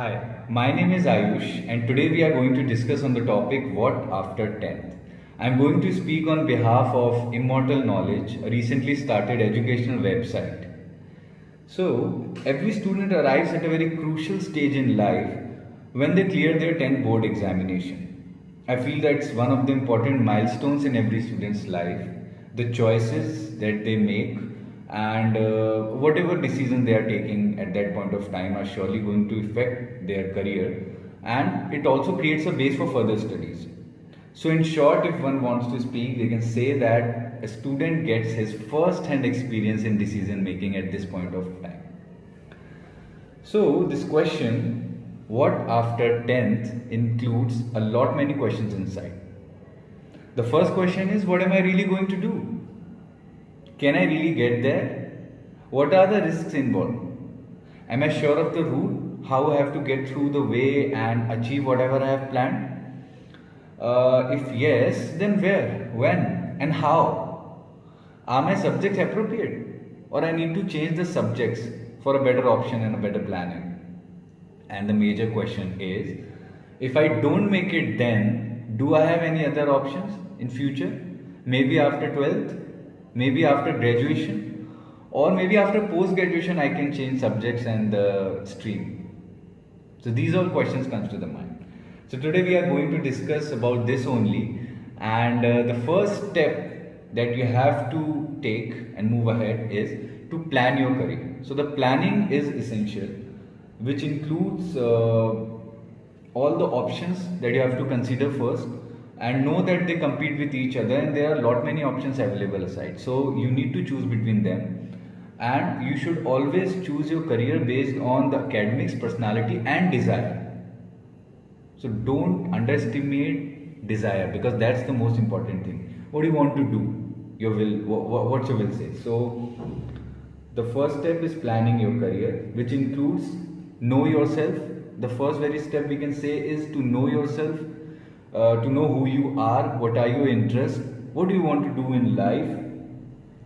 Hi, my name is Ayush and today we are going to discuss on the topic what after 10th. I am going to speak on behalf of Immortal Knowledge, a recently started educational website. So, every student arrives at a very crucial stage in life when they clear their 10th board examination. I feel that's one of the important milestones in every student's life. The choices that they make and whatever decision they are taking at that point of time are surely going to affect their career, and it also creates a base for further studies. So, in short, if one wants to speak, they can say that a student gets his first hand experience in decision making at this point of time. So, this question, what after 10th, includes a lot many questions inside. The first question is, what am I really going to do? Can I really get there? What are the risks involved? Am I sure of the route? How I have to get through the way and achieve whatever I have planned? If yes, then where, when, and how? Are my subjects appropriate? Or I need to change the subjects for a better option and a better planning? And the major question is, if I don't make it then, do I have any other options in future? Maybe after 12th, maybe after graduation, or maybe after post graduation I can change subjects and the stream. So these all questions comes to the mind. So today we are going to discuss about this only, and the first step that you have to take and move ahead is to plan your career. So the planning is essential, which includes all the options that you have to consider first, and know that they compete with each other and there are a lot many options available aside, so you need to choose between them. And you should always choose your career based on the academics, personality and desire. So don't underestimate desire, because that's the most important thing. What do you want to do? Your will, what's your will say? So the first step is planning your career, which includes know yourself. The first very step we can say is to know yourself, to know who you are, what are your interests, what do you want to do in life,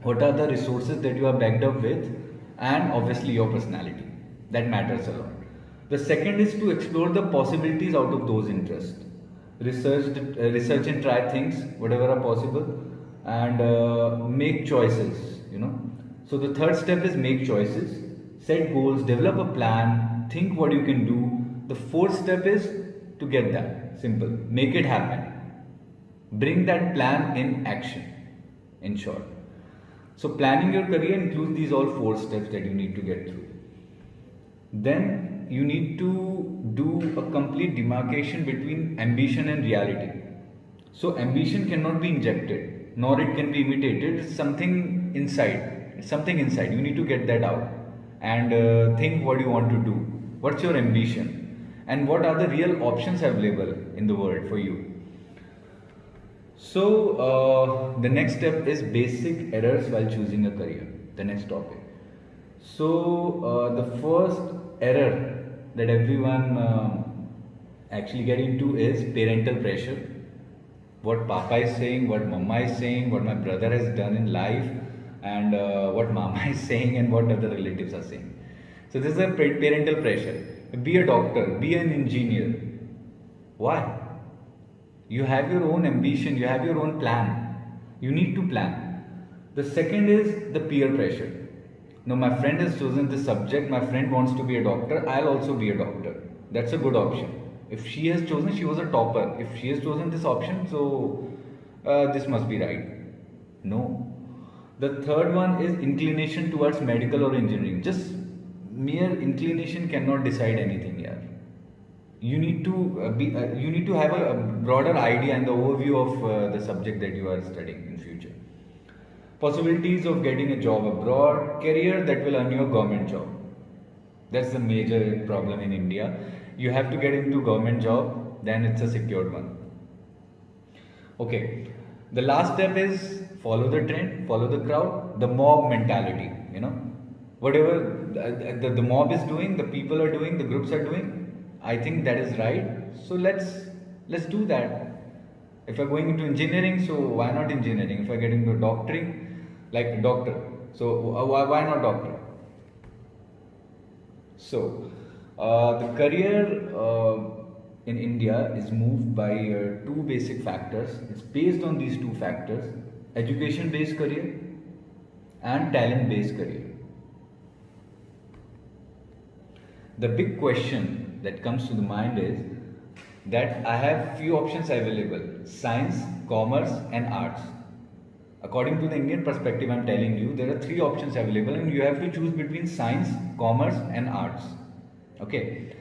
what are the resources that you are backed up with, and obviously your personality. That matters a lot. The second is to explore the possibilities out of those interests. Research and try things, whatever are possible, and make choices, So the third step is make choices, set goals, develop a plan, think what you can do. The fourth step is to get that. Simple. Make it happen. Bring that plan in action, in short. So planning your career includes these all four steps that you need to get through. Then you need to do a complete demarcation between ambition and reality. So ambition cannot be injected, nor it can be imitated. It's something inside. It's something inside. You need to get that out and think what you want to do. What's your ambition? And what are the real options available in the world for you? So the next step is basic errors while choosing a career. The next topic. So the first error that everyone actually get into is parental pressure. What Papa is saying, what Mama is saying, what my brother has done in life, and what Mama is saying, and what other relatives are saying. So this is a parental pressure. Be a doctor, be an engineer. Why? You have your own ambition, you have your own plan. You need to plan. The second is the peer pressure. Now, my friend has chosen this subject, my friend wants to be a doctor, I'll also be a doctor. That's a good option. If she has chosen, she was a topper. If she has chosen this option, so this must be right. No. The third one is inclination towards medical or engineering. Just mere inclination cannot decide anything here. You need to have a broader idea and the overview of the subject that you are studying in future. Possibilities of getting a job abroad, career that will earn you a government job. That's the major problem in India. You have to get into government job, then it's a secured one. Okay. The last step is follow the trend, follow the crowd, the mob mentality. Whatever the mob is doing, the people are doing, the groups are doing, I think that is right. So let's do that. If I'm going into engineering, so why not engineering? If I get into doctoring, like doctor, so why not doctor? So The career in India is moved by two basic factors. It's based on these two factors: education-based career and talent-based career. The big question that comes to the mind is that I have few options available: science, commerce, and arts. According to the Indian perspective, I'm telling you there are three options available, and you have to choose between science, commerce, and arts. Okay,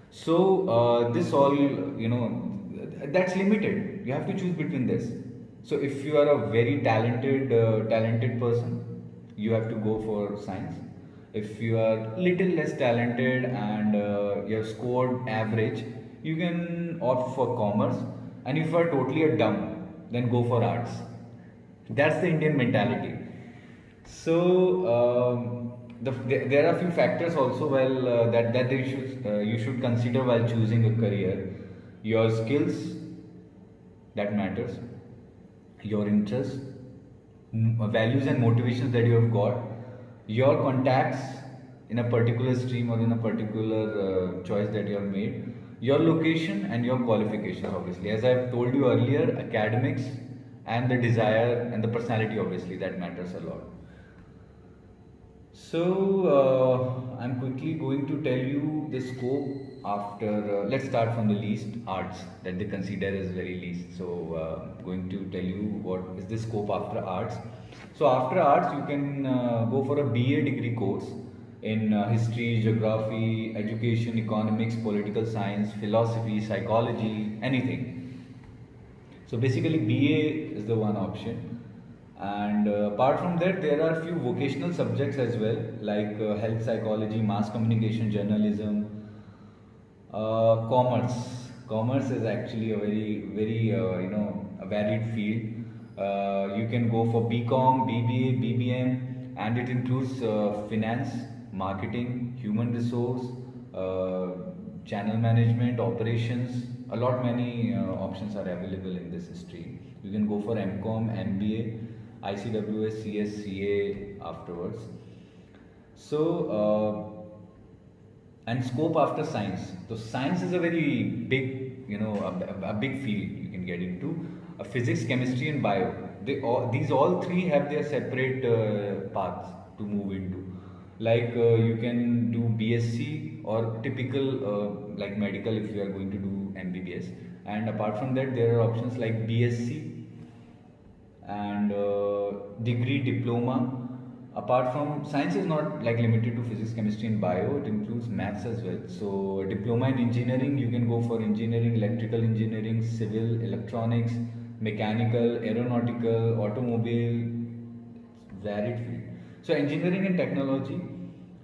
so this all, that's limited. You have to choose between this. So if you are a very talented person, you have to go for science. If you are little less talented and you have scored average, you can opt for commerce. And if you are totally a dumb, then go for arts. That's the Indian mentality. So there are a few factors also, that you should consider while choosing a career. Your skills, that matters. Your interests, values and motivations that you have got, your contacts in a particular stream or in a particular choice that you have made, your location and your qualifications. Obviously, as I've told you earlier, academics and the desire and the personality, obviously that matters a lot. So I'm quickly going to tell you the scope after, let's start from the least, arts, that they consider as very least. So going to tell you what is the scope after arts. So after arts, you can go for a BA degree course in history, geography, education, economics, political science, philosophy, psychology, anything. So basically BA is the one option. And apart from that, there are few vocational subjects as well, like health psychology, mass communication, journalism, commerce. Commerce is actually a very a varied field. You can go for BCom, BBA, BBM, and it includes finance, marketing, human resource, channel management, operations. A lot many options are available in this stream. You can go for MCom, MBA, ICWS, CS, CA afterwards. So and scope after science. So science is a very big, a big field you can get into. Physics, chemistry, and bio. These all three have their separate paths to move into. Like you can do BSc or typical like medical if you are going to do MBBS. And apart from that, there are options like BSc and degree, diploma. Apart from science is not like limited to physics, chemistry, and bio, it includes maths as well. So diploma in engineering, you can go for engineering, electrical engineering, civil, electronics, mechanical, aeronautical, automobile, varied field. So engineering and technology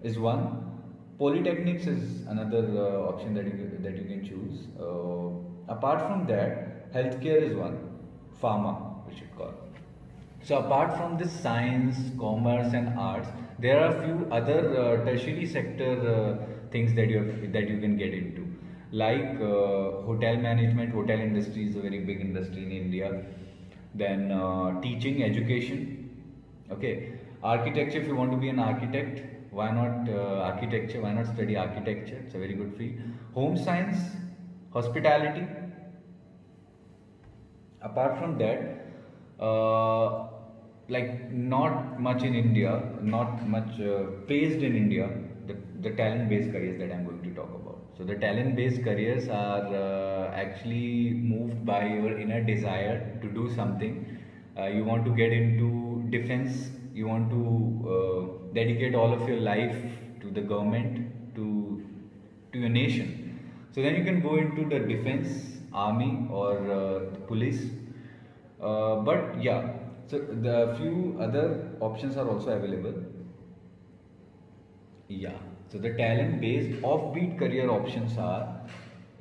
is one. Polytechnics is another option that you can choose. Apart from that, healthcare is one. Pharma, we should call. So apart from this science, commerce, and arts, there are a few other tertiary sector things that you can get into, like hotel management. Hotel industry is a very big industry in India. Then teaching, education. Okay, architecture. If you want to be an architect, why not architecture? Why not study architecture? It's a very good field. Home science, hospitality. Apart from that, like not much in India, not much praised in India, the talent-based careers that I'm going to talk about. So the talent-based careers are actually moved by your inner desire to do something. You want to get into defense. You want to dedicate all of your life to the government, to your nation. So then you can go into the defense, army, or police. But yeah, so the few other options are also available. Yeah, so the talent based offbeat career options are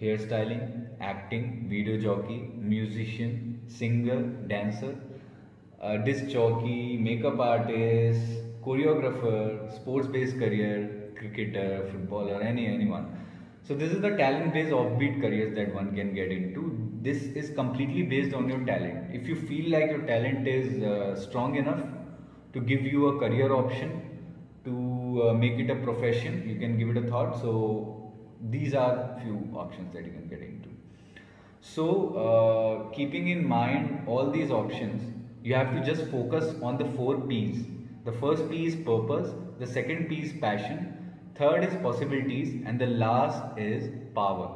hairstyling, acting, video jockey, musician, singer, dancer, disc jockey, makeup artist, choreographer, sports based career, cricketer, footballer, anyone. So this is the talent based offbeat careers that one can get into. This is completely based on your talent. If you feel like your talent is strong enough to give you a career option, to make it a profession, you can give it a thought. So these are few options that you can get into. So keeping in mind all these options, you have to just focus on the 4 P's. The first P is purpose, the second P is passion, third is possibilities, and the last is power,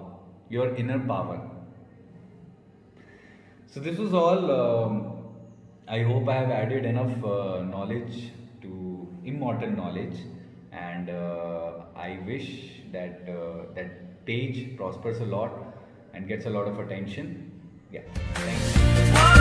your inner power. So this was all. I hope I have added enough knowledge to immortal knowledge, and I wish that that page prospers a lot and gets a lot of attention. Yeah, thank you.